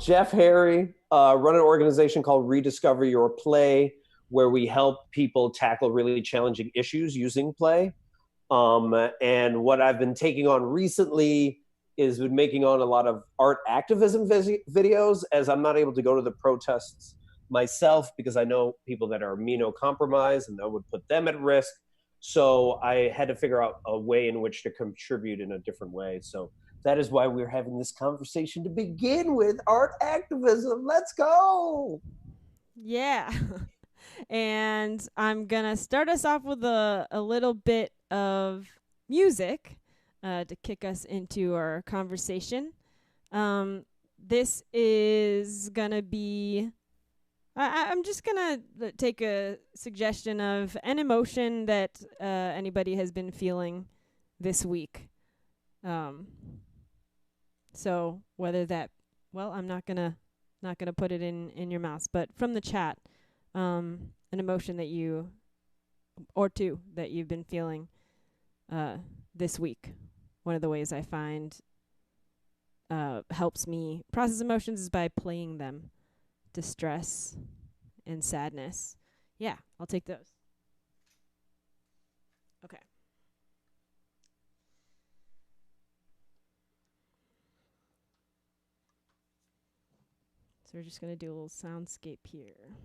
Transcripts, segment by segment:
Jeff Harry, run an organization called Rediscover Your Play, where we help people tackle really challenging issues using play. And what I've been taking on recently is been making on a lot of art activism videos, as I'm not able to go to the protests myself because I know people that are immunocompromised and that would put them at risk. So I had to figure out a way in which to contribute in a different way. So that is why we're having this conversation to begin with, art activism. Let's go. Yeah. And I'm going to start us off with a little bit of music to kick us into our conversation. This is going to be. I'm just going to take a suggestion of an emotion that anybody has been feeling this week. Um, so whether that, well, I'm not gonna put it in your mouth, but from the chat, an emotion that you or two that you've been feeling this week. One of the ways I find helps me process emotions is by playing them. Distress and sadness. Yeah, I'll take those. Okay. So we're just gonna do a little soundscape here.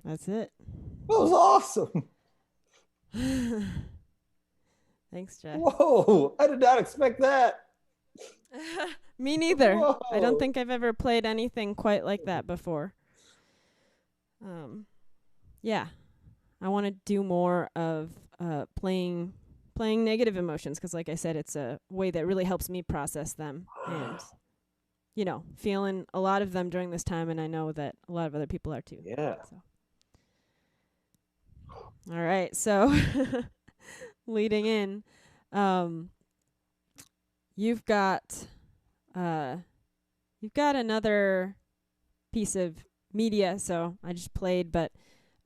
That's it. That was awesome. Thanks, Jeff. Whoa, I did not expect that. Me neither. Whoa. I don't think I've ever played anything quite like that before. Yeah, I want to do more of playing negative emotions because, like I said, it's a way that really helps me process them and, you know, feeling a lot of them during this time, and I know that a lot of other people are too. Yeah. So. All right, so leading in, you've got another piece of media. So I just played, but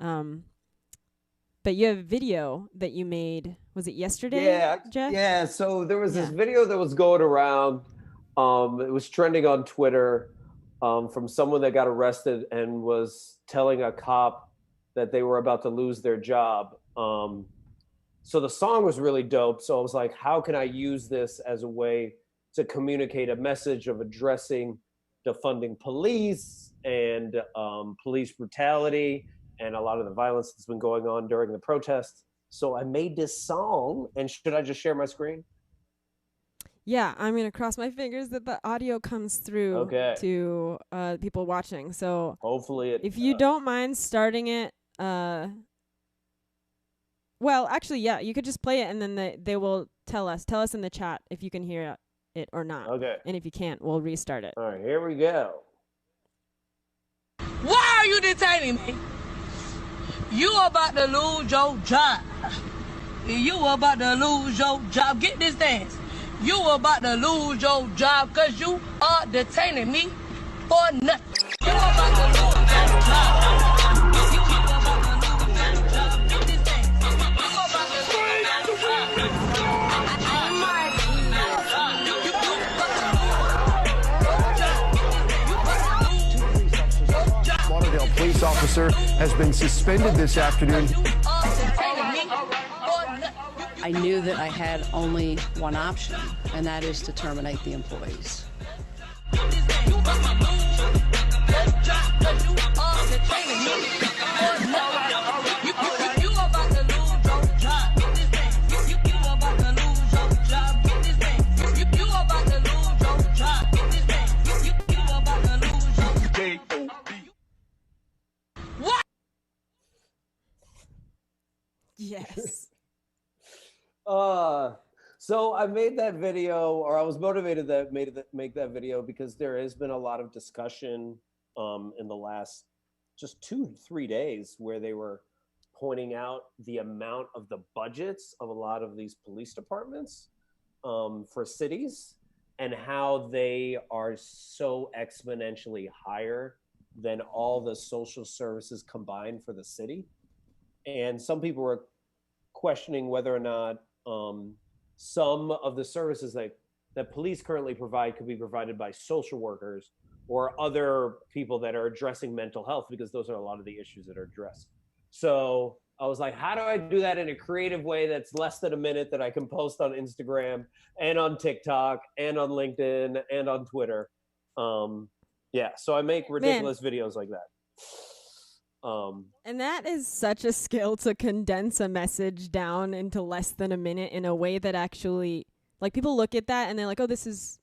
you have a video that you made. Was it yesterday? Yeah, Jeff? yeah. So there was this video that was going around. It was trending on Twitter from someone that got arrested and was telling a cop that they were about to lose their job. So the song was really dope. So I was like, how can I use this as a way to communicate a message of addressing defunding police and police brutality and a lot of the violence that's been going on during the protests. So I made this song, and should I just share my screen? Yeah, I'm going to cross my fingers that the audio comes through to people watching. So hopefully if you don't mind starting it, well, actually, yeah, you could just play it and then they will tell us in the chat if you can hear it or not. Okay. And if you can't, we'll restart it. All right, here we go. Why are you detaining me? You about to lose your job. You about to lose your job. Get this dance. You about to lose your job because you are detaining me for nothing. You about to lose your job. You about to lose your job. Get this dance. You about to lose your job. Lauderdale police officer has been suspended this afternoon. I knew that I had only one option, and that is to terminate the employees. Yes. So I made that video, or I was motivated to make that video because there has been a lot of discussion in the last just 2 to 3 days where they were pointing out the amount of the budgets of a lot of these police departments for cities and how they are so exponentially higher than all the social services combined for the city. And some people were questioning whether or not some of the services that police currently provide could be provided by social workers or other people that are addressing mental health, because those are a lot of the issues that are addressed. So I was like, how do I do that in a creative way that's less than a minute that I can post on Instagram and on TikTok and on LinkedIn and on Twitter? Yeah, so I make ridiculous videos like that. And that is such a skill to condense a message down into less than a minute in a way that actually, like, people look at that and they're like, oh, this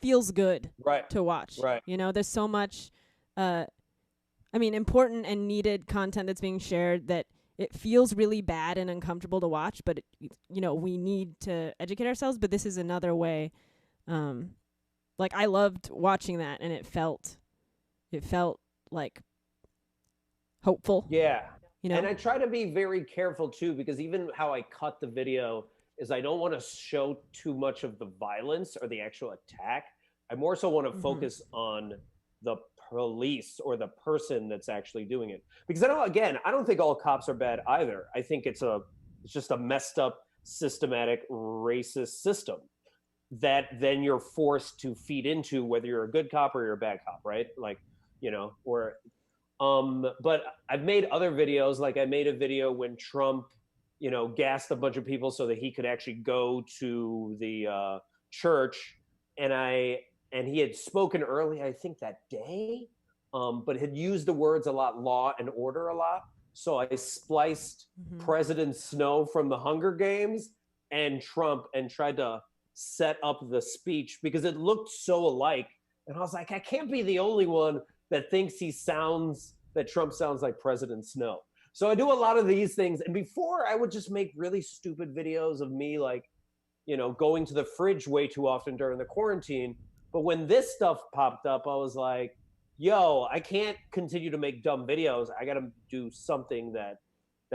feels good to watch. Right. You know, there's so much, important and needed content that's being shared that it feels really bad and uncomfortable to watch, but, we need to educate ourselves. But this is another way. Like, I loved watching that, and it felt like hopeful. Yeah. You know? And I try to be very careful too, because even how I cut the video is I don't want to show too much of the violence or the actual attack. I more so want to focus on the police or the person that's actually doing it. Because I don't think all cops are bad either. I think it's just a messed up, systematic, racist system that then you're forced to feed into, whether you're a good cop or you're a bad cop, right? Like, but I've made other videos. Like I made a video when Trump, gassed a bunch of people so that he could actually go to the church, and he had spoken early, I think that day, but had used the words a lot, law and order a lot. So I spliced President Snow from the Hunger Games and Trump and tried to set up the speech because it looked so alike. And I was like, I can't be the only one that thinks that Trump sounds like President Snow. So I do a lot of these things. And before, I would just make really stupid videos of me, like, going to the fridge way too often during the quarantine. But when this stuff popped up, I was like, yo, I can't continue to make dumb videos. I got to do something that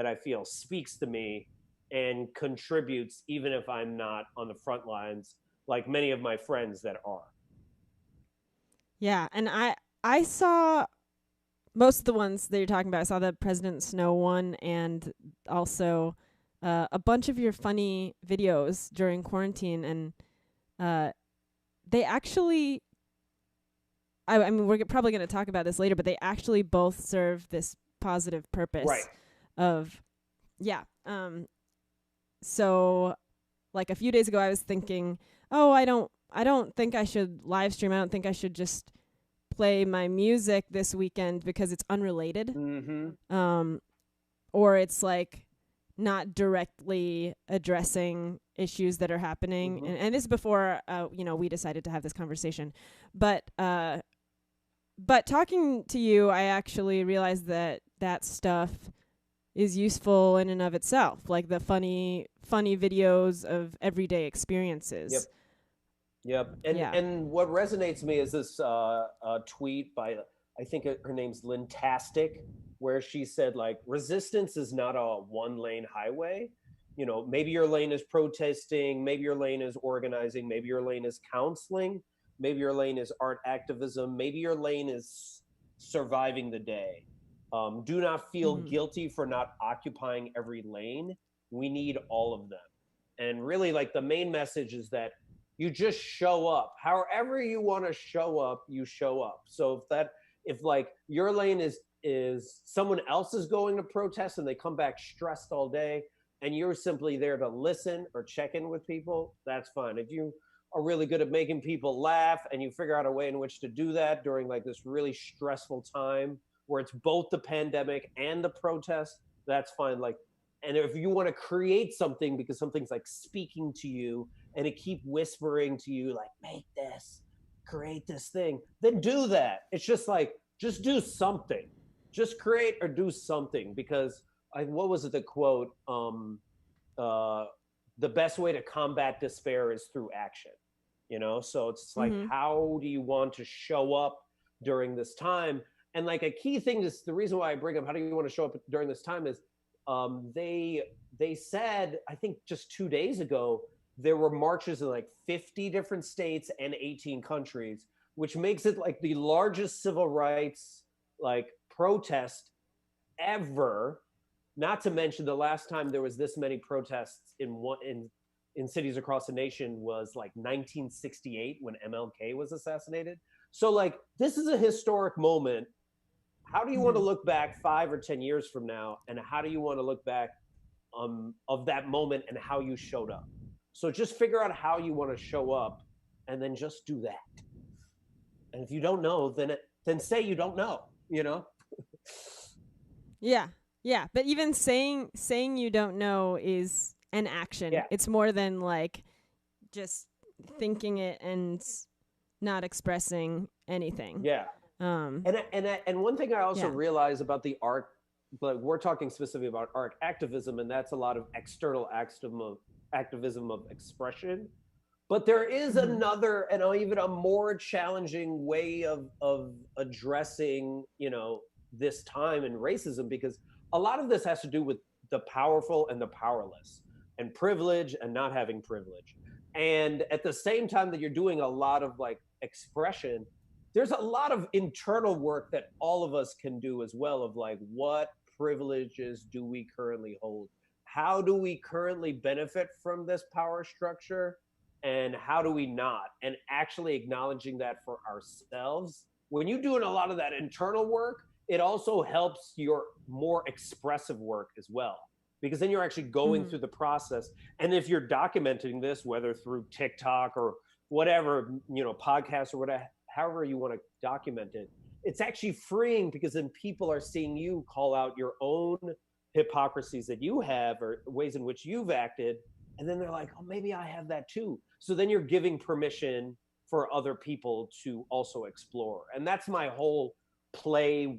I feel speaks to me and contributes, even if I'm not on the front lines, like many of my friends that are. Yeah, and I saw most of the ones that you're talking about. I saw the President Snow one, and also a bunch of your funny videos during quarantine, and they actually, I mean, we're probably going to talk about this later, but they actually both serve this positive purpose, Right? Of, yeah. So, like a few days ago, I was thinking, oh, I don't think I should live stream. I don't think I should just play my music this weekend because it's unrelated. Or it's like not directly addressing issues that are happening. And this is before, we decided to have this conversation. But talking to you, I actually realized that stuff is useful in and of itself, like the funny videos of everyday experiences. Yep. And what resonates me is this tweet by, I think her name's Lintastic, where she said, like, resistance is not a one-lane highway. Maybe your lane is protesting, maybe your lane is organizing, maybe your lane is counseling, maybe your lane is art activism, maybe your lane is surviving the day. Do not feel guilty for not occupying every lane. We need all of them. And really, like, the main message is that you just show up. However you want to show up, you show up. So if like your lane is someone else is going to protest and they come back stressed all day and you're simply there to listen or check in with people, that's fine. If you are really good at making people laugh and you figure out a way in which to do that during like this really stressful time where it's both the pandemic and the protest, that's fine. Like, and if you want to create something because something's like speaking to you and it keep whispering to you, like, make this, create this thing, then do that. It's just like, just do something. Just create or do something, because what was it, the quote? The best way to combat despair is through action. So it's like, how do you want to show up during this time? And like a key thing is the reason why I bring up how do you want to show up during this time is they said, I think just 2 days ago, there were marches in like 50 different states and 18 countries, which makes it like the largest civil rights like protest ever. Not to mention the last time there was this many protests in cities across the nation was like 1968 when MLK was assassinated. So like, this is a historic moment. How do you want to look back 5 or 10 years from now? And how do you want to look back of that moment and how you showed up? So just figure out how you want to show up and then just do that. And if you don't know, then say you don't know, Yeah. Yeah. But even saying you don't know is an action. Yeah. It's more than like just thinking it and not expressing anything. Yeah. And one thing I also realize about the art, like we're talking specifically about art activism, and that's a lot of external activism of expression. But there is another and even a more challenging way of addressing, this time and racism, because a lot of this has to do with the powerful and the powerless, and privilege and not having privilege. And at the same time that you're doing a lot of like expression, there's a lot of internal work that all of us can do as well, of like, what privileges do we currently hold? How do we currently benefit from this power structure? And how do we not? And actually acknowledging that for ourselves. When you're doing a lot of that internal work, it also helps your more expressive work as well, because then you're actually going through the process. And if you're documenting this, whether through TikTok or whatever, podcasts or whatever, however you want to document it, it's actually freeing, because then people are seeing you call out your own hypocrisies that you have, or ways in which you've acted, and then they're like, oh, maybe I have that too. So then you're giving permission for other people to also explore. And that's my whole play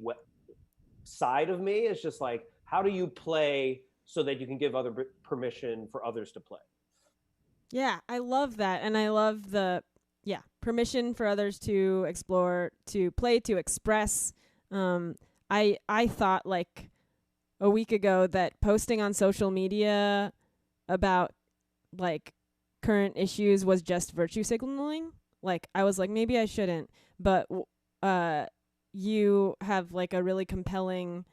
side of me, is just like, how do you play so that you can give other permission for others to play? Yeah, I love that. And I love the permission for others to explore, to play, to express. I thought like a week ago that posting on social media about like current issues was just virtue signaling. Like I was like, maybe I shouldn't, but you have like a really compelling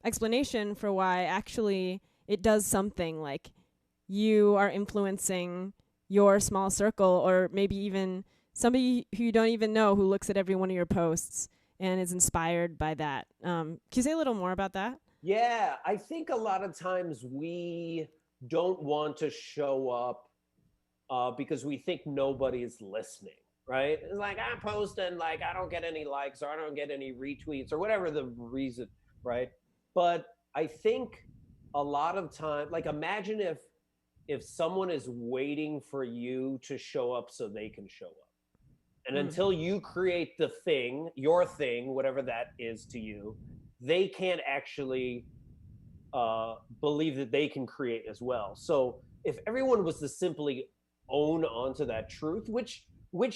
explanation for why actually it does something. Like you are influencing your small circle, or maybe even somebody who you don't even know, who looks at every one of your posts and is inspired by that. Can you say a little more about that? Yeah, I think a lot of times we don't want to show up because we think nobody's listening, right? It's like, I'm posting, like, I don't get any likes, or I don't get any retweets, or whatever the reason, right? But I think a lot of time, like, imagine if someone is waiting for you to show up so they can show up. And until you create the thing, your thing, whatever that is to you, they can't actually believe that they can create as well. So if everyone was to simply own onto that truth, which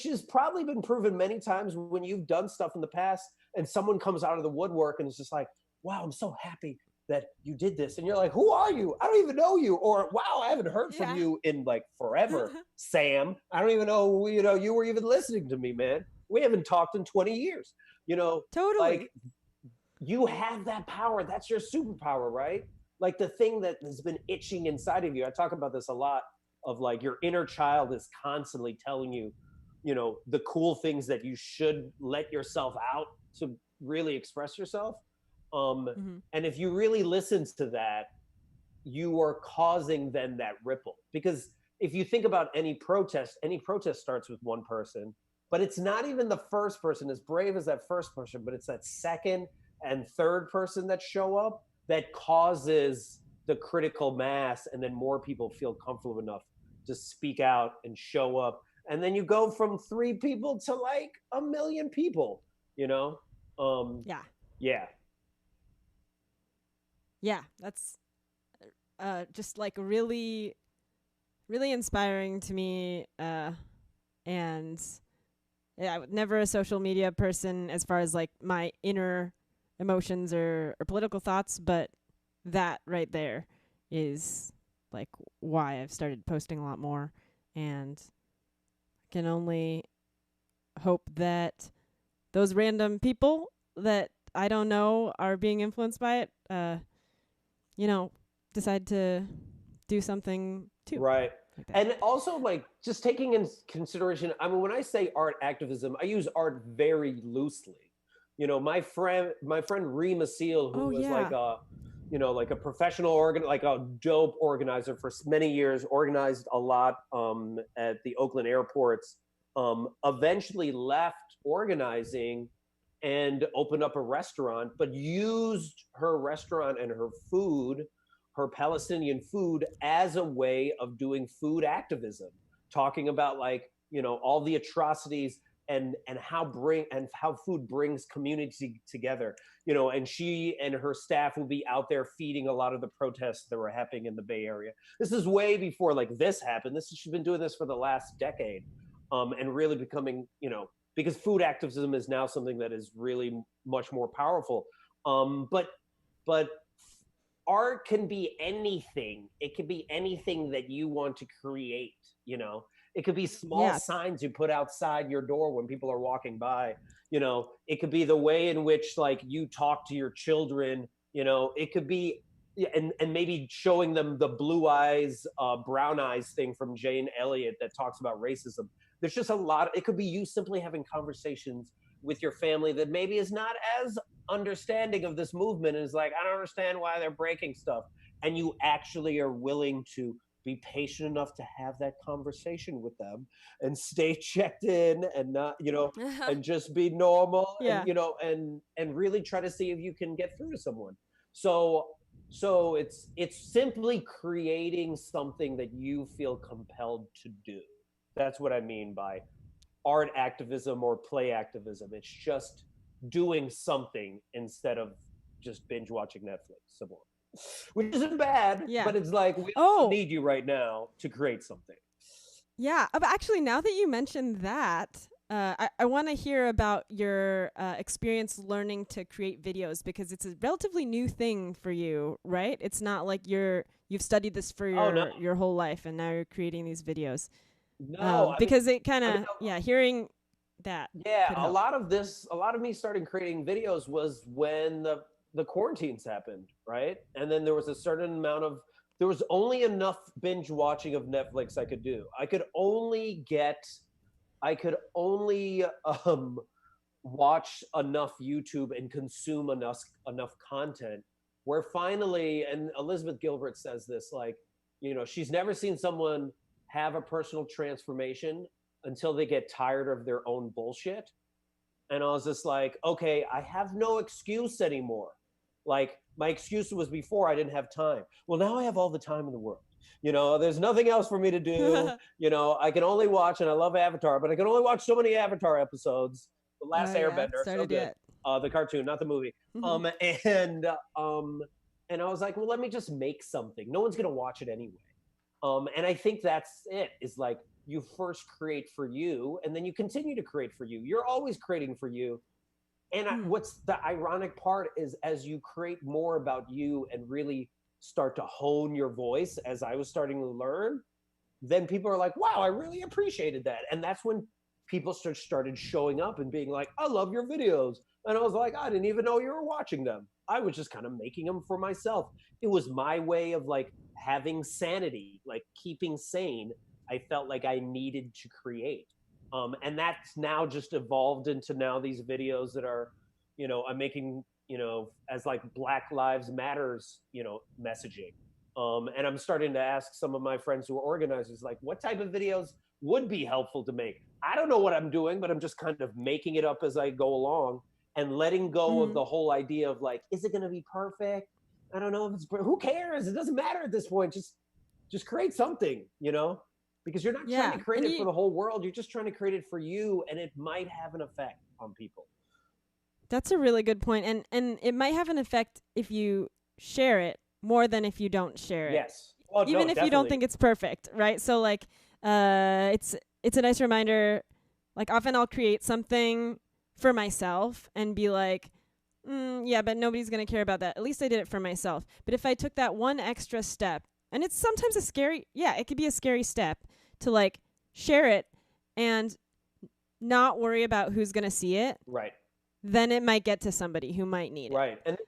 has probably been proven many times when you've done stuff in the past and someone comes out of the woodwork and it's just like, wow, I'm so happy that you did this. And you're like, who are you? I don't even know you. Or, wow, I haven't heard from you in like forever, Sam. I don't even know, you were even listening to me, man. We haven't talked in 20 years, Totally. Like, you have that power. That's your superpower, right? Like the thing that has been itching inside of you. I talk about this a lot, of like your inner child is constantly telling you, the cool things that you should let yourself out to really express yourself. And if you really listen to that, you are causing then that ripple. Because if you think about any protest starts with one person, but it's not even the first person, as brave as that first person, but it's that second and third person that show up that causes the critical mass, and then more people feel comfortable enough to speak out and show up. And then you go from 3 people to like 1 million people, Yeah. Yeah, that's just like really, really inspiring to me. And yeah, never a social media person as far as like my inner emotions or political thoughts, but that right there is like why I've started posting a lot more, and can only hope that those random people that I don't know are being influenced by it, decide to do something too. Right. Like that. And also, like, just taking in consideration, I mean, when I say art activism, I use art very loosely. My friend Rima Seal, who was like a, like a professional like a dope organizer for many years, organized a lot at the Oakland airports, eventually left organizing and opened up a restaurant, but used her restaurant and her food, her Palestinian food, as a way of doing food activism, talking about like, all the atrocities and how food brings community together, and she and her staff will be out there feeding a lot of the protests that were happening in the Bay Area. This is way before like this happened. She's been doing this for the last decade, and really becoming, because food activism is now something that is really much more powerful. But art can be anything. It can be anything that you want to create, It could be small signs you put outside your door when people are walking by, It could be the way in which like you talk to your children, It could be, and maybe showing them the blue eyes, brown eyes thing from Jane Elliott that talks about racism. There's just a lot. It could be you simply having conversations with your family that maybe is not as understanding of this movement, and is like, I don't understand why they're breaking stuff. And you actually are willing to be patient enough to have that conversation with them and stay checked in and not, and just be normal Yeah. and really try to see if you can get through to someone. So it's simply creating something that you feel compelled to do. That's what I mean by art activism or play activism. It's just doing something instead of just binge watching Netflix some more. Which isn't bad, Yeah. but it's like we also need you right now to create something. Yeah, but actually, now that you mentioned that, I want to hear about your experience learning to create videos, because it's a relatively new thing for you, right? It's not like you've studied this for your whole life and now you're creating these videos. No, because it kind of hearing that. Yeah, a lot of me starting creating videos was when the quarantines happened, right? And then there was a certain amount of, there was only enough binge watching of Netflix I could do. I could only watch enough YouTube and consume enough content where finally, and Elizabeth Gilbert says this, like, she's never seen someone have a personal transformation until they get tired of their own bullshit. And I was just like, okay, I have no excuse anymore. Like, my excuse was before I didn't have time. Well, now I have all the time in the world. There's nothing else for me to do. I can only watch, and I love Avatar, but I can only watch so many Avatar episodes. The Last Airbender, so good. The cartoon, not the movie. And I was like, well, let me just make something. No one's gonna watch it anyway. And I think that's it. Is like, you first create for you, and then you continue to create for you. You're always creating for you. And what's the ironic part is, as you create more about you and really start to hone your voice, as I was starting to learn, then people are like, wow, I really appreciated that. And that's when people started showing up and being like, I love your videos. And I was like, I didn't even know you were watching them. I was just kind of making them for myself. It was my way of like having sanity, like keeping sane. I felt like I needed to create. And that's now just evolved into now these videos that are, I'm making, as like Black Lives Matters, messaging. And I'm starting to ask some of my friends who are organizers, like, what type of videos would be helpful to make? I don't know what I'm doing, but I'm just kind of making it up as I go along and letting go of the whole idea of like, is it going to be perfect? I don't know if it's, who cares? It doesn't matter at this point. Just create something, because you're not trying to create it for the whole world. You're just trying to create it for you, and it might have an effect on people. That's a really good point. And it might have an effect if you share it more than if you don't share it. Yes. Well, even if you don't think it's perfect, right? So like, it's a nice reminder. Like, often I'll create something for myself and be like, yeah, but nobody's going to care about that. At least I did it for myself. But if I took that one extra step, and it's sometimes it could be a scary step to like share it and not worry about who's going to see it. Right. Then it might get to somebody who might need it. Right. And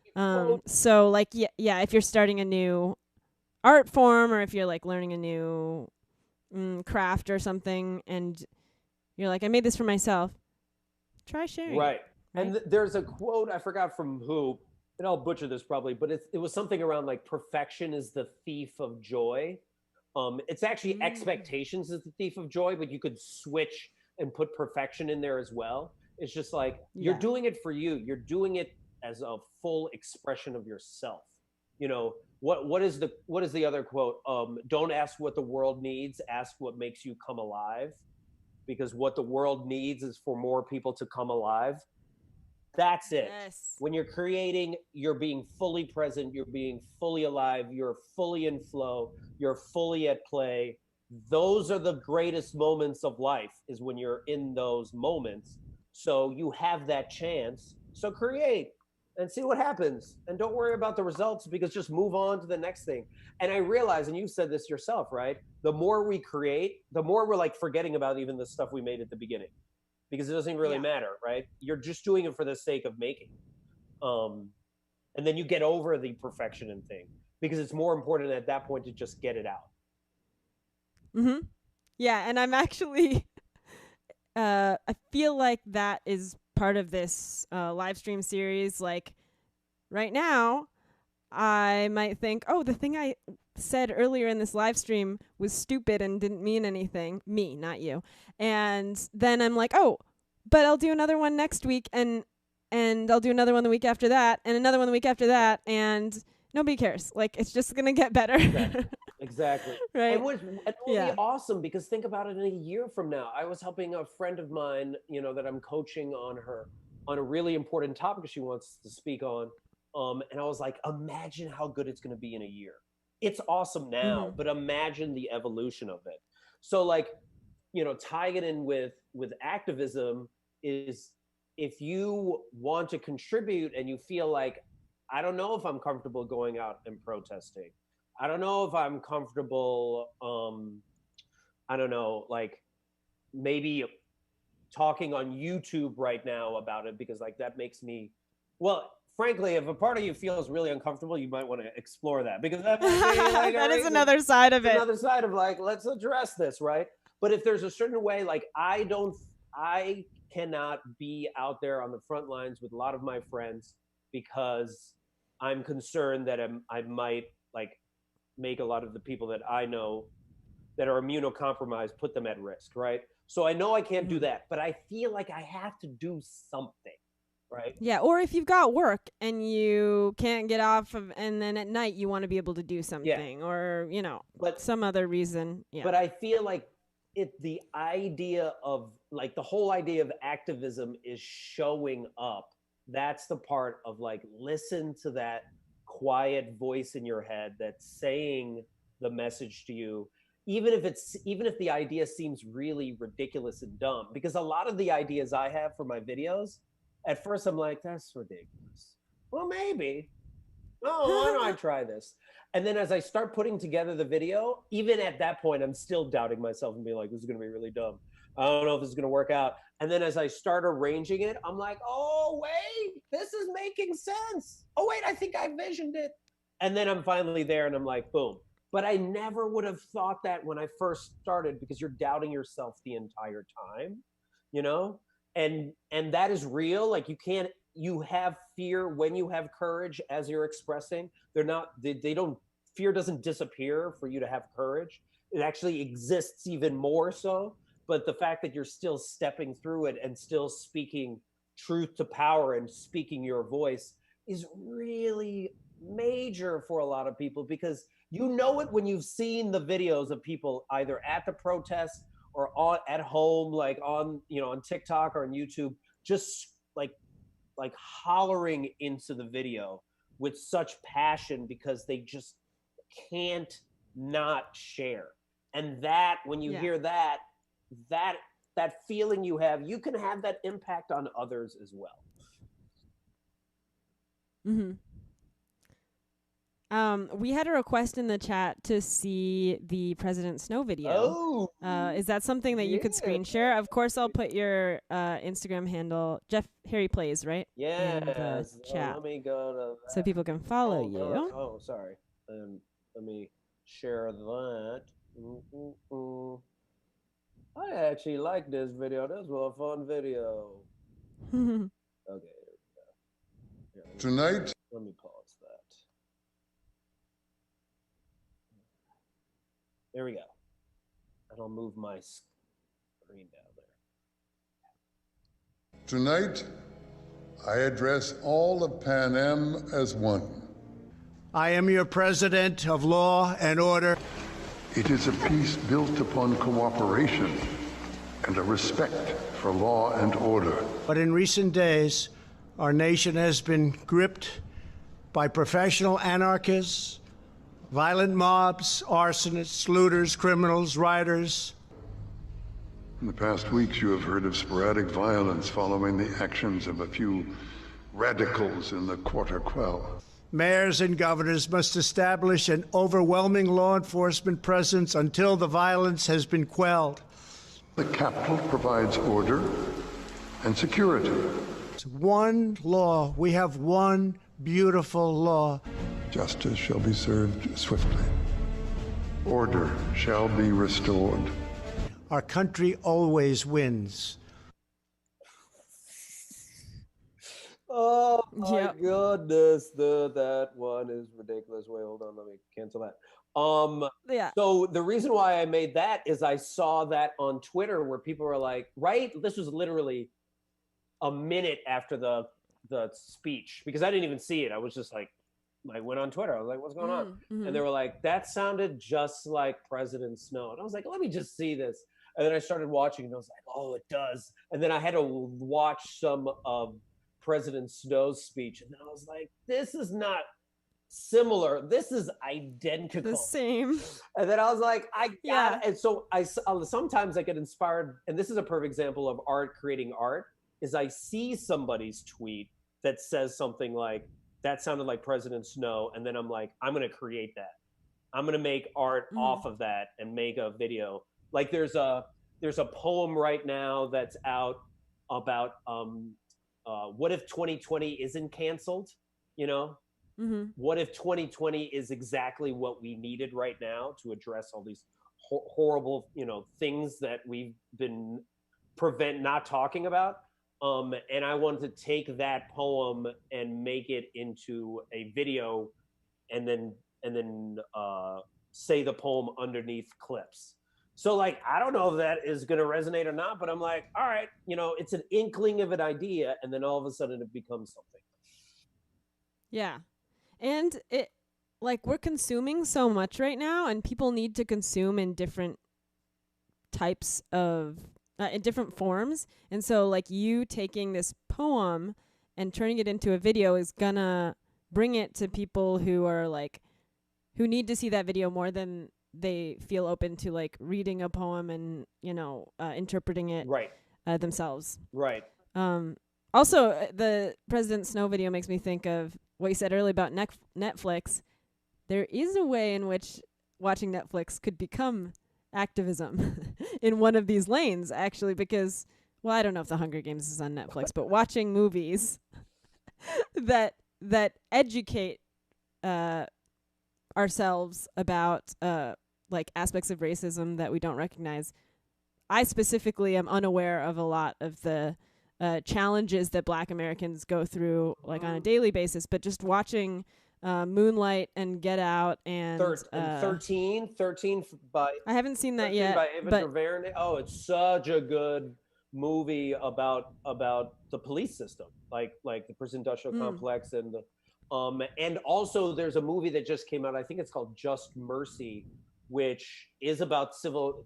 so like, if you're starting a new art form, or if you're like learning a new craft or something, and you're like, I made this for myself, try sharing. Right. And there's a quote, I forgot from who, and I'll butcher this probably, but it was something around like, perfection is the thief of joy. It's actually expectations is the thief of joy, but you could switch and put perfection in there as well. It's just like, you're doing it for you. You're doing it as a full expression of yourself. What is the other quote? Don't ask what the world needs, ask what makes you come alive. Because what the world needs is for more people to come alive. That's it. Yes. When you're creating, you're being fully present, you're being fully alive, you're fully in flow, you're fully at play. Those are the greatest moments of life, is when you're in those moments. So you have that chance. So create and see what happens. And don't worry about the results, because just move on to the next thing. And I realize, and you said this yourself, right? The more we create, the more we're like forgetting about even the stuff we made at the beginning, because it doesn't really matter, right? You're just doing it for the sake of making. And then you get over the perfection and thing, because it's more important at that point to just get it out. Mm-hmm. Yeah, and I'm actually, I feel like that is part of this live stream series. Like, right now, I might think, oh, the thing I said earlier in this live stream was stupid and didn't mean anything. Me, not you. And then I'm like, oh, but I'll do another one next week, and I'll do another one the week after that, and another one the week after that, and nobody cares. Like, it's just going to get better. Exactly. Right. And it will be awesome, because think about it in a year from now. I was helping a friend of mine, that I'm coaching on a really important topic she wants to speak on. And I was like, imagine how good it's going to be in a year. It's awesome now, but imagine the evolution of it. So like, tying it in with activism is, if you want to contribute and you feel like, I don't know if I'm comfortable going out and protesting. I don't know if I'm comfortable, I don't know, like maybe talking on YouTube right now about it, because like that makes me, well, frankly, if a part of you feels really uncomfortable, you might want to explore that, because that might be like that is another side of it. Another side of like, let's address this, right? But if there's a certain way, like I cannot be out there on the front lines with a lot of my friends, because I'm concerned that I might like make a lot of the people that I know that are immunocompromised, put them at risk, right? So I know I can't do that, but I feel like I have to do something. Right. Yeah, or if you've got work and you can't get off of, and then at night you want to be able to do something, or but some other reason. Yeah. But I feel like the idea of like the whole idea of activism is showing up. That's the part of like, listen to that quiet voice in your head that's saying the message to you, even if the idea seems really ridiculous and dumb, because a lot of the ideas I have for my videos, at first I'm like, that's ridiculous. Well, maybe. Oh, why don't I try this? And then as I start putting together the video, even at that point, I'm still doubting myself and being like, this is going to be really dumb. I don't know if this is going to work out. And then as I start arranging it, I'm like, oh, wait, this is making sense. Oh, wait, I think I visioned it. And then I'm finally there and I'm like, boom. But I never would have thought that when I first started, because you're doubting yourself the entire time, And that is real. Like you have fear when you have courage, as you're expressing. Fear doesn't disappear for you to have courage. It actually exists even more so. But the fact that you're still stepping through it and still speaking truth to power and speaking your voice is really major for a lot of people, because you know it when you've seen the videos of people either at the protest or at home, like on TikTok or on YouTube, just like hollering into the video with such passion, because they just can't not share. And that, when you hear that feeling you have, you can have that impact on others as well. Mm-hmm. We had a request in the chat to see the President Snow video. Oh, is that something that you could screen share? Of course, I'll put your Instagram handle, Jeff Harry Plays, right? Yeah. In the chat. Let me go to that. So people can follow you. Oh, sorry. Let me share that. I actually like this video. This was a fun video. Okay, here we go. Tonight. Let me pause that. There we go. And I'll move my screen down there. Tonight, I address all of Pan Am as one. I am your president of law and order. It is a peace built upon cooperation and a respect for law and order. But in recent days, our nation has been gripped by professional anarchists, violent mobs, arsonists, looters, criminals, rioters. In the past weeks, you have heard of sporadic violence following the actions of a few radicals in the Quarter Quell. Mayors and governors must establish an overwhelming law enforcement presence until the violence has been quelled. The Capitol provides order and security. It's one law. We have one beautiful law. Justice shall be served swiftly. Order shall be restored. Our country always wins. Oh my Yep. goodness, that one is ridiculous. Wait, hold on, let me cancel that. Yeah. So the reason why I made that is I saw that on Twitter where people were like, right? This was literally a minute after the speech because I didn't even see it. I was just like, I went on Twitter. I was like, what's going on? And they were like, that sounded just like President Snow. And I was like, let me just see this. And then I started watching and I was like, oh, it does. And then I had to watch some of President Snow's speech. And then I was like, this is not similar. This is identical. The same. And then I was like, I got Yeah. it. And so I sometimes I get inspired, and this is a perfect example of art creating art, is I see somebody's tweet that says something like, that sounded like President Snow, and then I'm like, I'm gonna create that. I'm gonna make art off of that and make a video. Like there's a poem right now that's out about what if 2020 isn't canceled? You know, what if 2020 is exactly what we needed right now to address all these horrible, things that we've been not talking about? And I wanted to take that poem and make it into a video, and then say the poem underneath clips. So like, I don't know if that is going to resonate or not, but I'm like, all right, it's an inkling of an idea, and then all of a sudden it becomes something. Yeah. And it, like, we're consuming so much right now, and people need to consume in different types of, in different forms. And so, like, you taking this poem and turning it into a video is gonna bring it to people who are, like, who need to see that video more than they feel open to, like, reading a poem and, interpreting it Right. Themselves. Right. Also, the President Snow video makes me think of what you said earlier about Netflix. There is a way in which watching Netflix could become activism in one of these lanes, actually, because, well, I don't know if The Hunger Games is on Netflix, but watching movies that educate ourselves about like aspects of racism that we don't recognize. I specifically am unaware of a lot of the challenges that Black Americans go through, like, on a daily basis, but just watching Moonlight and Get Out and 13 by I haven't seen that 13 yet, by Ava but DuVernay. Oh, it's such a good movie about the police system, like the prison industrial complex, and the and also there's a movie that just came out. I think it's called Just Mercy, which is about civil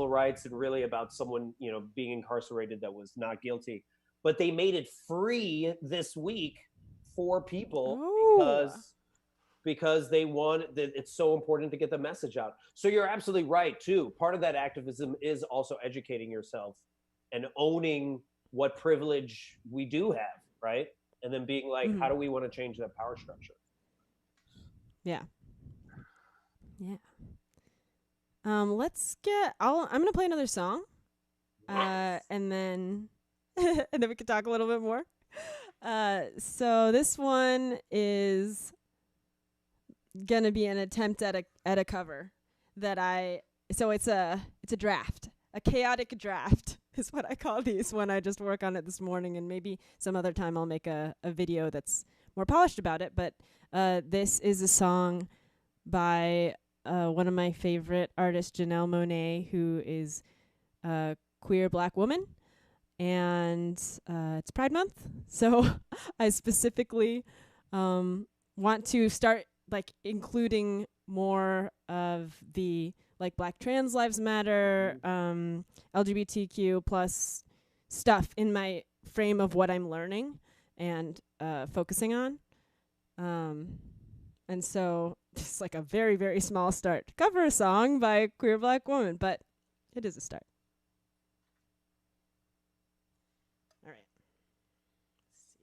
rights and really about someone being incarcerated that was not guilty, but they made it free this week for people because they want that. It's so important to get the message out. So you're absolutely right too. Part of that activism is also educating yourself and owning what privilege we do have, right? And then being like, how do we want to change that power structure? Yeah. Let's get. I'm gonna play another song, and then we can talk a little bit more. So this one is gonna be an attempt at a cover that so it's a draft, a chaotic draft is what I call these when I just work on it this morning, and maybe some other time I'll make a video that's more polished about it. But this is a song by one of my favorite artists, Janelle Monae, who is a queer Black woman, and it's Pride Month, so I specifically want to start, like, including more of the, like, Black trans lives matter, LGBTQ plus stuff in my frame of what I'm learning and focusing on. And so it's like a very, very small start to cover a song by a queer Black woman, but it is a start. All right. Let's see.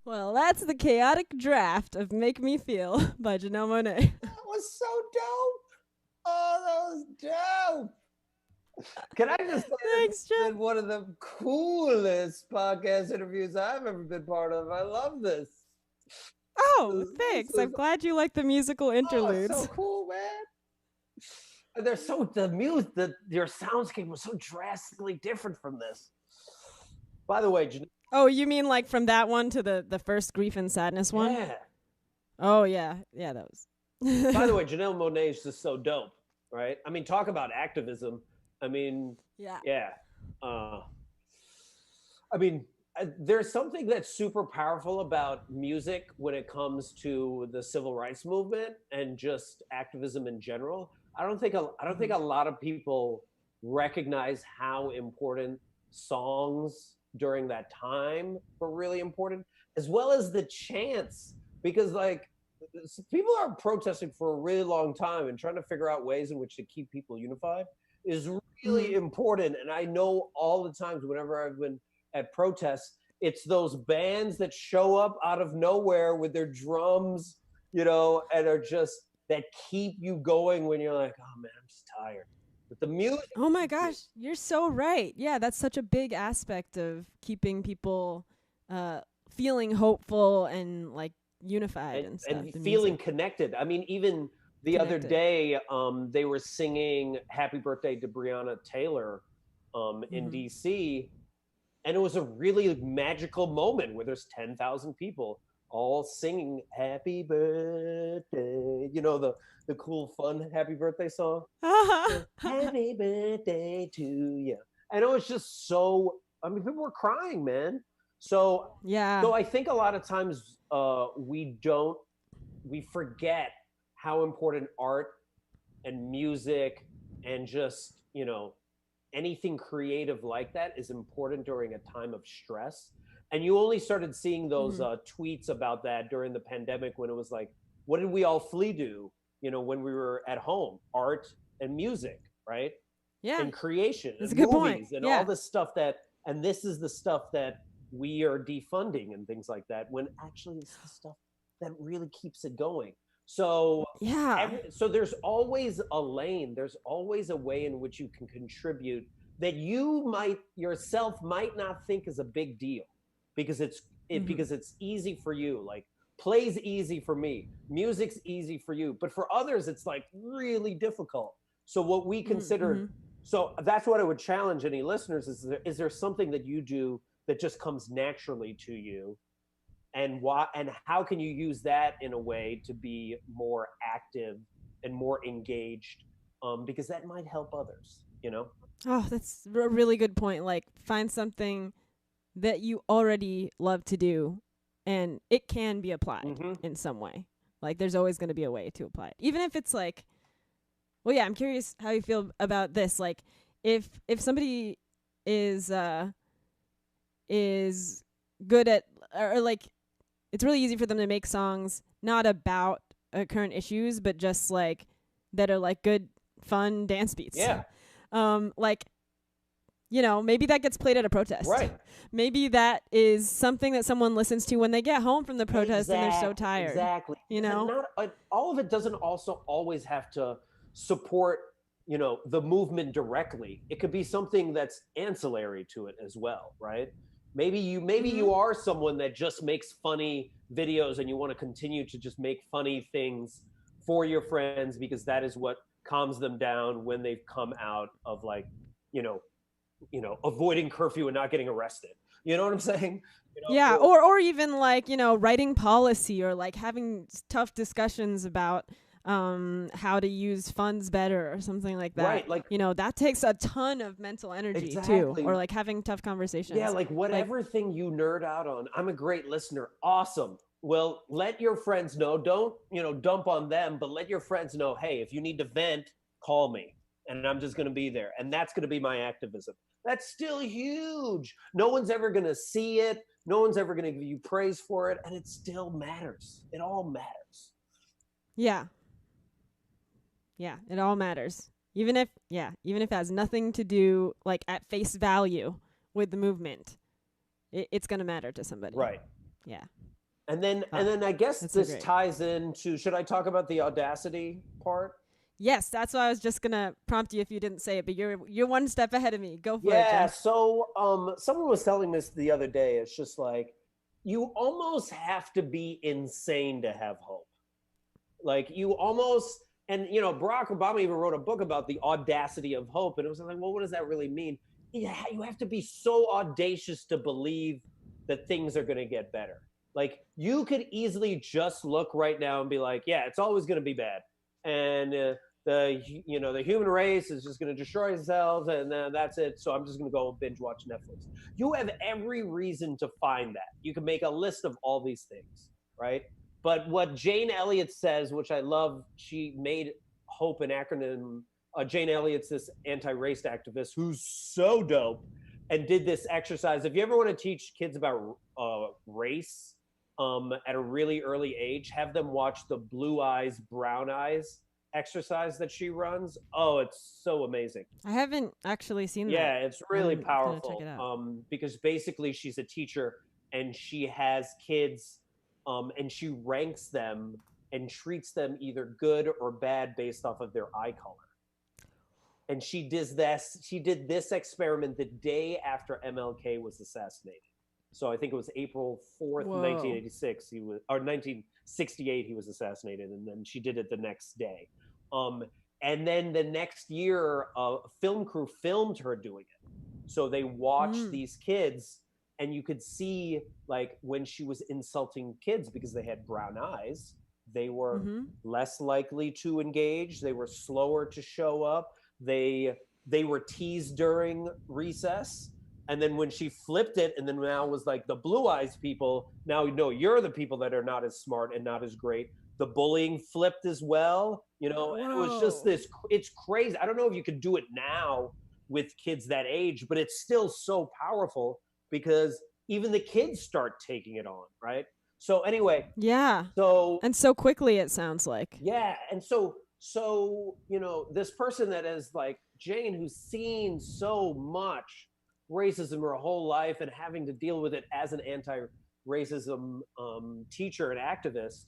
Well, that's the chaotic draft of Make Me Feel by Janelle Monae. That was so dope. Oh, that was dope. Can I just say Thanks, that Jen. one of the coolest podcast interviews I've ever been part of? I love this. Oh, This thanks. is- I'm glad you like the musical interludes. Oh, so cool, man. And they're so your soundscape was so drastically different from this. By the way, Oh, you mean like from that one to the first Grief and Sadness one? yeah. Oh, yeah. Yeah, that was. By the way, Janelle Monae is just so dope, right? I mean, talk about activism. I mean, Yeah. yeah. I mean, there's something that's super powerful about music when it comes to the civil rights movement and just activism in general. I don't think a lot of people recognize how important songs during that time were really important, as well as the chants, because like people are protesting for a really long time and trying to figure out ways in which to keep people unified is really important. And I know all the times whenever I've been at protests, it's those bands that show up out of nowhere with their drums, and are just that keep you going when you're like, oh man, I'm just tired. But the music. Oh my gosh, you're so right. Yeah, that's such a big aspect of keeping people feeling hopeful and like unified and stuff. And the feeling music. connected. I mean, even the other day, they were singing "Happy Birthday" to Breonna Taylor in DC, and it was a really magical moment where there's 10,000 people all singing "Happy Birthday." The cool, fun "Happy Birthday" song. Happy birthday to you. And it was just so. I mean, people were crying, man. So Yeah. So I think a lot of times we forget how important art and music and just, anything creative like that is important during a time of stress. And you only started seeing those tweets about that during the pandemic when it was like, what did we all flee to, when we were at home? Art and music, right? Yeah. And creation That's and a good movies point. and Yeah. all this stuff and this is the stuff that we are defunding and things like that, when actually it's the stuff that really keeps it going. So Yeah. so there's always a lane, there's always a way in which you can contribute that you yourself might not think is a big deal, because because it's easy for you. Like play's easy for me, music's easy for you, but for others it's like really difficult. So what we consider, so that's what I would challenge any listeners is there something that you do that just comes naturally to you, and how can you use that in a way to be more active and more engaged, because that might help others. Oh, that's a really good point. Like, find something that you already love to do, and it can be applied in some way. Like, there's always going to be a way to apply it, even if it's like. Well, yeah, I'm curious how you feel about this. Like, if somebody is good at, or like, it's really easy for them to make songs not about current issues, but just like that are like good, fun dance beats. Yeah. Like, maybe that gets played at a protest. Right. Maybe that is something that someone listens to when they get home from the protest and they're so tired. Exactly. All of it doesn't also always have to support, the movement directly. It could be something that's ancillary to it as well, right? Maybe you are someone that just makes funny videos and you want to continue to just make funny things for your friends because that is what calms them down when they've come out of like, avoiding curfew and not getting arrested. You know what I'm saying? Yeah, or even like, writing policy or like having tough discussions about how to use funds better or something like that. Right, like that takes a ton of mental energy too, or like having tough conversations. Yeah, like whatever thing you nerd out on. I'm a great listener. Awesome. Well, let your friends know. Don't, dump on them, but let your friends know, hey, if you need to vent, call me. And I'm just going to be there. And that's going to be my activism. That's still huge. No one's ever going to see it. No one's ever going to give you praise for it. And it still matters. It all matters. Yeah. Yeah, it all matters. Even if it has nothing to do, like, at face value with the movement, it's going to matter to somebody. Right. Yeah. And then I guess That's so this great. ties into, should I talk about the Audacity part? Yes, that's why I was just gonna prompt you if you didn't say it, but you're one step ahead of me. Go for it, Yeah, Jen. so someone was telling this the other day. It's just like you almost have to be insane to have hope. Like you almost, and you know, Barack Obama even wrote a book about the audacity of hope, and it was like, well, what does that really mean? Yeah, you have to be so audacious to believe that things are going to get better. Like you could easily just look right now and be like, yeah, it's always going to be bad, and the human race is just going to destroy themselves, and that's it. So I'm just going to go binge watch Netflix. You have every reason to find that. You can make a list of all these things, right? But what Jane Elliott says, which I love, she made hope an acronym. Jane Elliott's this anti-race activist who's so dope and did this exercise. If you ever want to teach kids about race at a really early age, have them watch the blue eyes, brown eyes exercise that she runs. Oh, it's so amazing. I haven't actually seen that. Yeah, it's really I'm gonna powerful. check it out. Because basically she's a teacher and she has kids, and she ranks them and treats them either good or bad based off of their eye color. And she did this experiment the day after MLK was assassinated. So I think it was April 4th, Whoa. 1986. Or 1968 he was assassinated, and then she did it the next day. And then the next year, a film crew filmed her doing it. So they watched these kids, and you could see, like, when she was insulting kids because they had brown eyes, they were less likely to engage. They were slower to show up. They were teased during recess. And then when she flipped it, and then now was like the blue eyes people, now no, you're the people that are not as smart and not as great. The bullying flipped as well, you know. And it was just this, it's crazy. I don't know if you could do it now with kids that age, but it's still so powerful because even the kids start taking it on, right? So anyway, Yeah. so And so quickly, it sounds like. yeah, and so you know, this person that is like Jane, who's seen so much racism her whole life and having to deal with it as an anti-racism teacher and activist,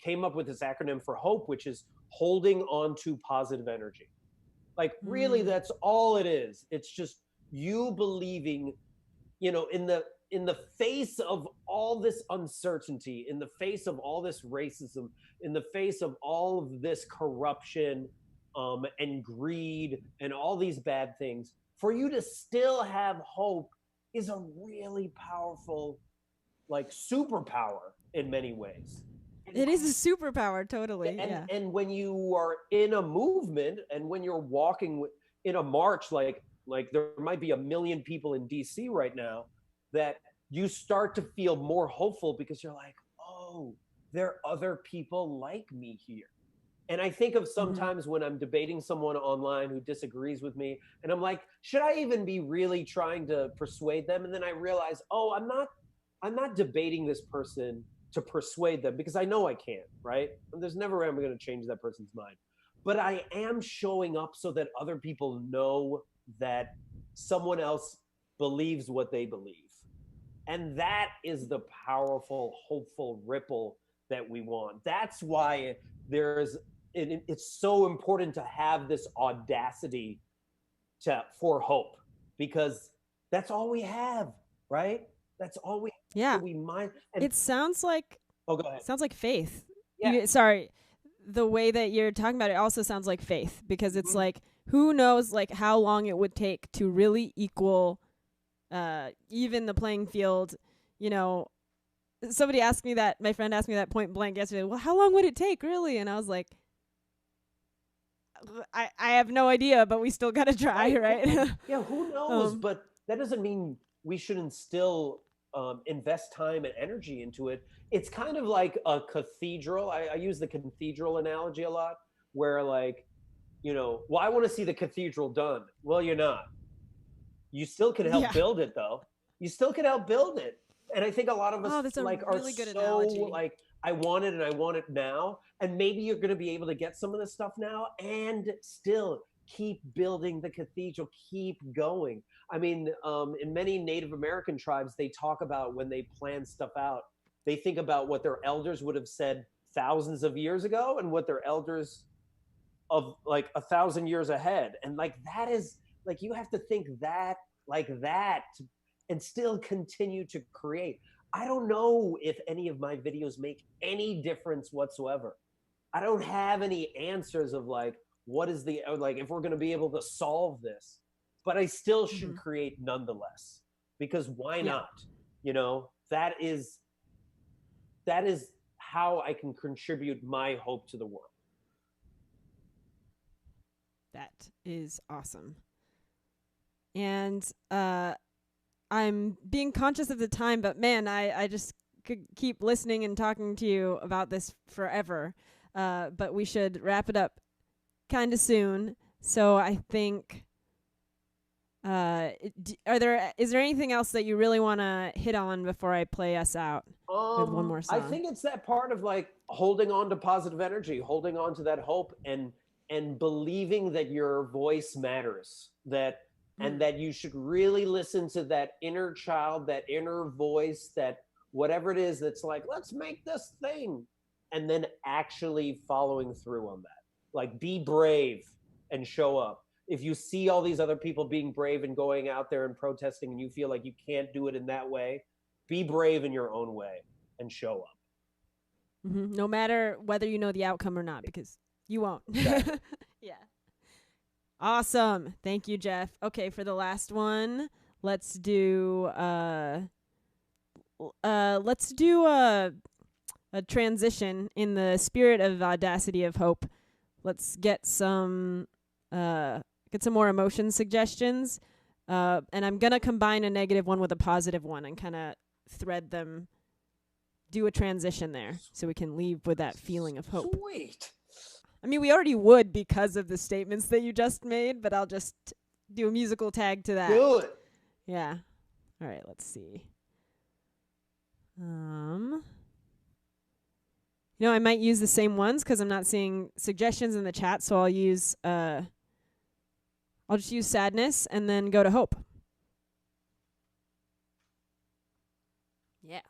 came up with this acronym for HOPE, which is holding on to positive energy. Like really, that's all it is. It's just you believing, you know, in the face of all this uncertainty, in the face of all this racism, in the face of all of this corruption, and greed and all these bad things, for you to still have hope is a really powerful, like, superpower in many ways. It is a superpower, totally. And, yeah. and when you are in a movement and when you're walking in a march, like there might be 1 million people in DC right now, that you start to feel more hopeful because you're like, oh, there are other people like me here. And I think of sometimes when I'm debating someone online who disagrees with me, and I'm like, should I even be really trying to persuade them? And then I realize, oh, I'm not debating this person to persuade them because I know I can't, right? And there's never ever going to change that person's mind. But I am showing up so that other people know that someone else believes what they believe. And that is the powerful, hopeful ripple that we want. That's why it's so important to have this audacity for hope, because that's all we have, right? That's all we have. Yeah. So we might. It sounds like. Oh, go ahead. Sounds like faith. Yeah. Sorry. The way that you're talking about it also sounds like faith, because it's like, who knows, like, how long it would take to really equal even the playing field. You know, somebody asked me that, my friend asked me that point blank yesterday, well, how long would it take, really? And I was like, I have no idea, but we still got to try, right? Yeah, who knows? But that doesn't mean we shouldn't still invest time and energy into it. It's kind of like a cathedral. I use the cathedral analogy a lot, where, like, you know, well, I want to see the cathedral done. Well, you're not. You still can help build it, though. You still can help build it. And I think a lot of us that's a like really are good so analogy. like, I want it and I want it now. And maybe you're going to be able to get some of this stuff now and still keep building the cathedral, keep going. I mean, in many Native American tribes, they talk about when they plan stuff out, They think about what their elders would have said thousands of years ago and what their elders of like 1,000 years ahead. And like that is like you have to think that like that and still continue to create. I don't know if any of my videos make any difference whatsoever. I don't have any answers of like what is the like if we're going to be able to solve this, but I still should create nonetheless, because why not? You know, that is how I can contribute my hope to the world. That is awesome. And I'm being conscious of the time, but man, I just could keep listening and talking to you about this forever. But we should wrap it up kind of soon. So I think, is there anything else that you really want to hit on before I play us out with one more song? I think it's that part of like holding on to positive energy, holding on to that hope, and believing that your voice matters, and that you should really listen to that inner child, that inner voice, that whatever it is that's like, let's make this thing, and then actually following through on that. Like, be brave and show up. If you see all these other people being brave and going out there and protesting and you feel like you can't do it in that way, be brave in your own way and show up. No matter whether you know the outcome or not, because you won't. Exactly. Yeah. Awesome. Thank you, Jeff. Okay, for the last one, let's do a transition in the spirit of Audacity of Hope. Let's get some more emotion suggestions. And I'm going to combine a negative one with a positive one and kind of thread them, do a transition there so we can leave with that feeling of hope. Sweet. I mean, we already would because of the statements that you just made, but I'll just do a musical tag to that. Do it. Yeah. All right, let's see. I might use the same ones because I'm not seeing suggestions in the chat, so I'll just use sadness and then go to hope. Yeah.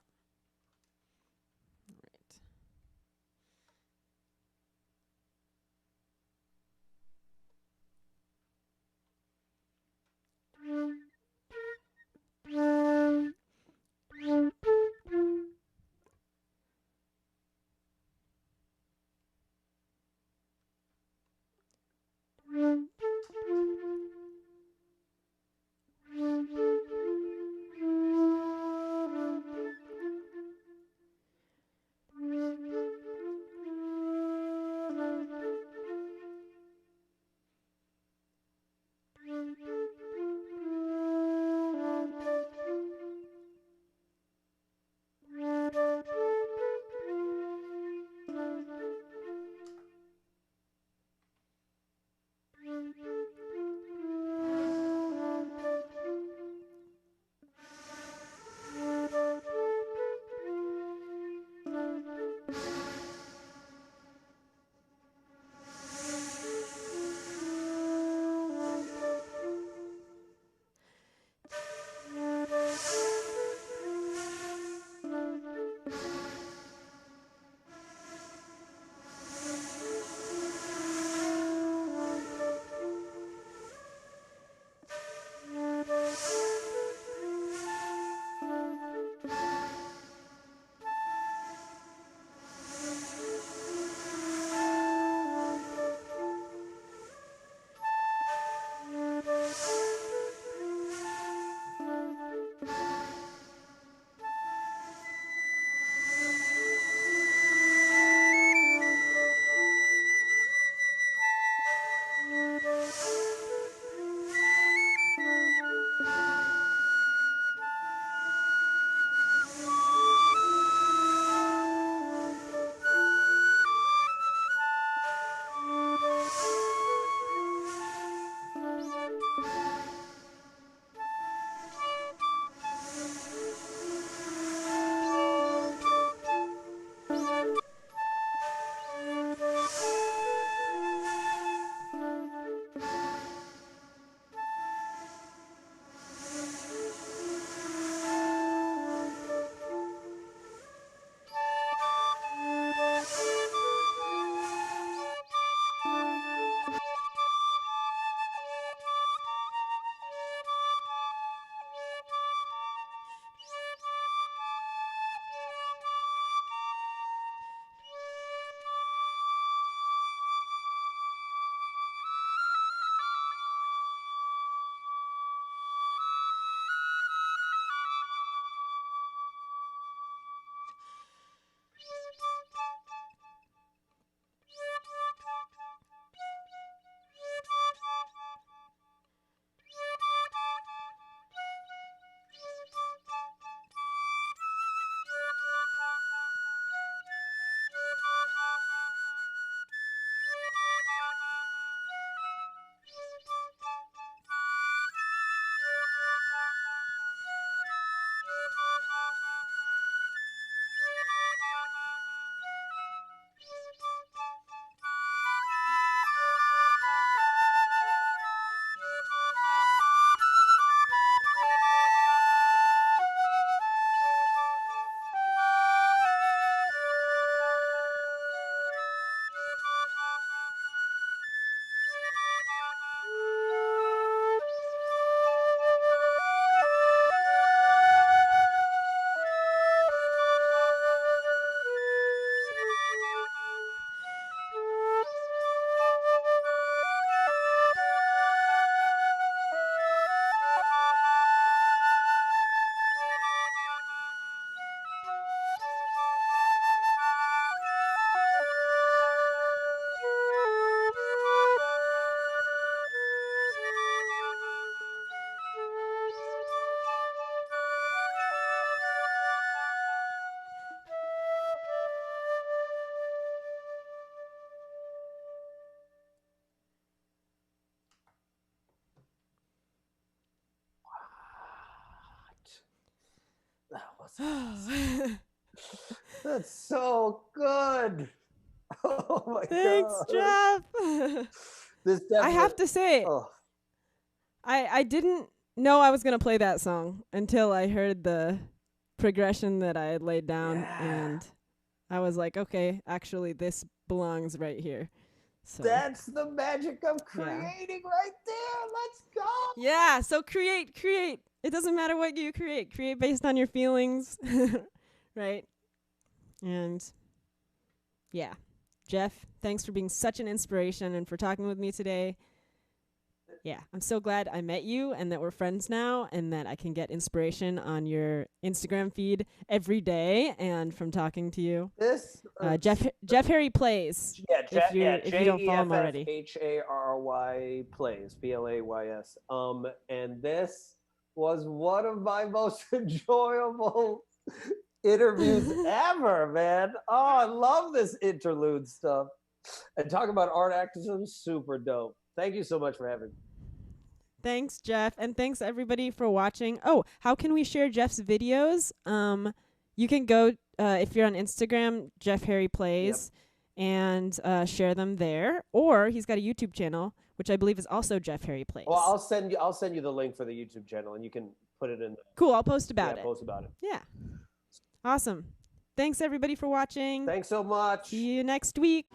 That's so good. Oh my Thanks, god. Jeff. This I have to say, oh. I didn't know I was going to play that song until I heard the progression that I had laid down, and I was like, okay, actually this belongs right here. So That's the magic of creating right there. Let's go. Yeah, so create. It doesn't matter what you create. Create based on your feelings. Right? And yeah. Jeff, thanks for being such an inspiration and for talking with me today. Yeah, I'm so glad I met you and that we're friends now and that I can get inspiration on your Instagram feed every day and from talking to you. This Jeff Harry Plays. If you don't follow him already. Harry Plays, Plays. And this was one of my most enjoyable interviews ever, man. Oh, I love this interlude stuff. And talking about art activism, super dope. Thank you so much for having me. Thanks, Jeff. And thanks, everybody, for watching. Oh, how can we share Jeff's videos? You can go, if you're on Instagram, Jeff Harry Plays, and share them there. Or he's got a YouTube channel, which I believe is also Jeff Harry Plays. Well, I'll send you the link for the YouTube channel, and you can put it in. Cool, I'll post about it. Post about it. Yeah. Awesome. Thanks, everybody, for watching. Thanks so much. See you next week.